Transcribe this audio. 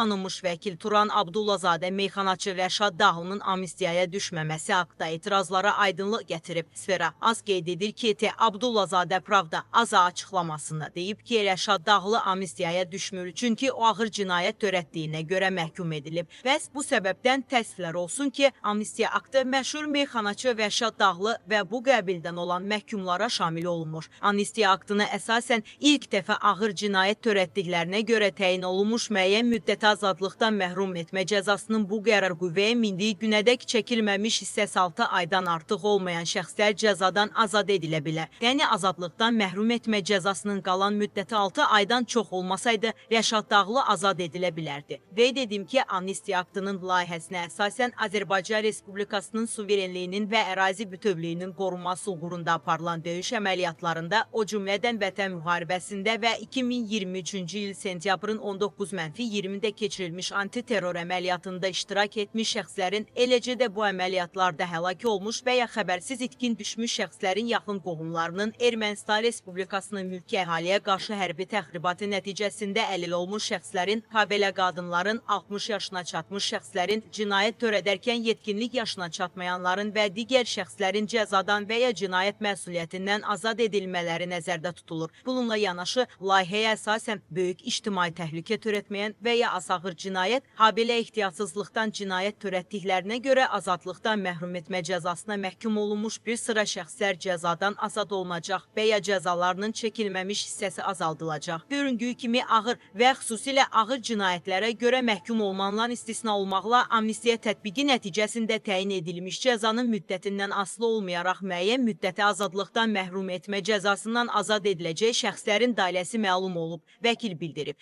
Tanınmış vəkil Turan Abdullazadə meyxanaçı Rəşad Dağlının amnistiyaya düşməməsi haqda etirazlara aydınlıq gətirib. Sfera az qeyd edir ki, Abdullazadə Pravda aza açıqlamasında deyib ki, Rəşad Dağlı amnistiyaya düşmür, çünki o ağır cinayət törətdiyinə görə məhkum edilib. Bəs bu səbəbdən təəssüflər olsun ki, amnistiya aktı məşhur meyxanaçı Rəşad Dağlı və bu qəbildən olan məhkumlara şamil olunmuş. Amnistiya aktına əsasən ilk dəfə ağır cinayət törətdiklərinə görə təyin olunmuş müəyyən müddəti azadlıqdan məhrum etmə cəzasının bu qərar qüvvəyə mindiyi günədək çəkilməmiş hissəsi 6 aydan artıq olmayan şəxslər cəzadan azad edilə bilər. Yəni azadlıqdan məhrum etmə cəzasının qalan müddəti 6 aydan çox olmasaydı, Rəşad Dağlı azad edilə bilərdi. Qeyd edim ki, amnistiya aktının layihəsinə əsasən Azərbaycan Respublikasının suverenliyinin və ərazi bütövlüyünün qorunması uğrunda aparılan döyüş əməliyyatlarında, o cümlədən Vətən müharibəsində və 2023-cü il sentyabrın 19-20-də keçirilmiş antiterror əməliyyatında iştirak etmiş şəxslərin, eləcə də bu əməliyyatlarda həlak olmuş və ya xəbərsiz itkin düşmüş şəxslərin yaxın qohumlarının Ermənistan Respublikasının mülki əhaliyə qarşı hərbi təxribatı nəticəsində əlil olmuş şəxslərin, habelə qadınların, 60 yaşına çatmış şəxslərin, cinayət törədərkən yetkinlik yaşına çatmayanların və digər şəxslərin cəzadan və ya cinayət məsuliyyətindən azad edilmələri nəzərdə tutulur. Bununla yanaşı, layihəyə əsasən böyük ictimai təhlükə törətməyən və ya az ağır cinayət, habelə ehtiyatsızlıqdan cinayət törətdiklərinə görə azadlıqdan məhrum etmə cəzasına məhkum olunmuş bir sıra şəxslər cəzadan azad olunacaq və ya cəzalarının çəkilməmiş hissəsi azaldılacaq. Göründüyü kimi ağır və xüsusilə ağır cinayətlərə görə məhkum olunanlar istisna olmaqla amnistiya tətbiqi nəticəsində təyin edilmiş cəzanın müddətindən asılı olmayaraq müəyyən müddəti azadlıqdan məhrum etmə cəzasından azad ediləcək şəxslərin dairəsi məlum olub, vəkil bildirib.